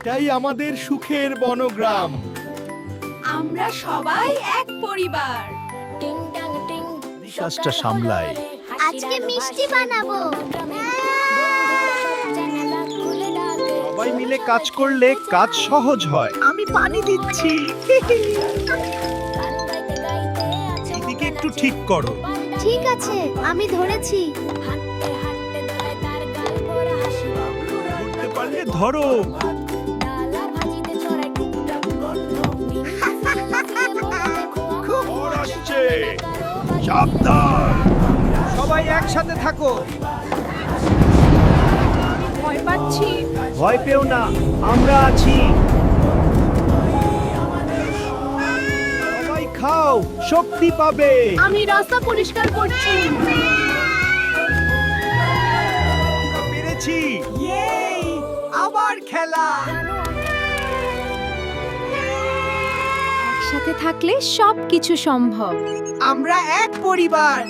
এটাই আমাদের সুখের বনগ্রাম। আমরা সবাই এক পরিবার। নিঃশ্বাসটা সামলাই। আজকে মিষ্টি বানাবো। সবাই মিলে কাজ করলে কাজ সহজ হয়। আমি পানি দিচ্ছি। এদিকে একটু ঠিক করো। ঠিক আছে, আমি ধরেছি। ধরতে পারলে ধরো। ঝড় আসছে, সাবধান। সবাই একসাথে থাকো। ভয় পাচ্ছি। ভয় পেও না, আমরা আছি। সবাই খাও, শক্তি পাবে। আমি রাস্তা পরিষ্কার করছি। আমরা পেরেছি। আবার খেলা। একসাথে থাকলে সবকিছু সম্ভব। আমরা এক পরিবার।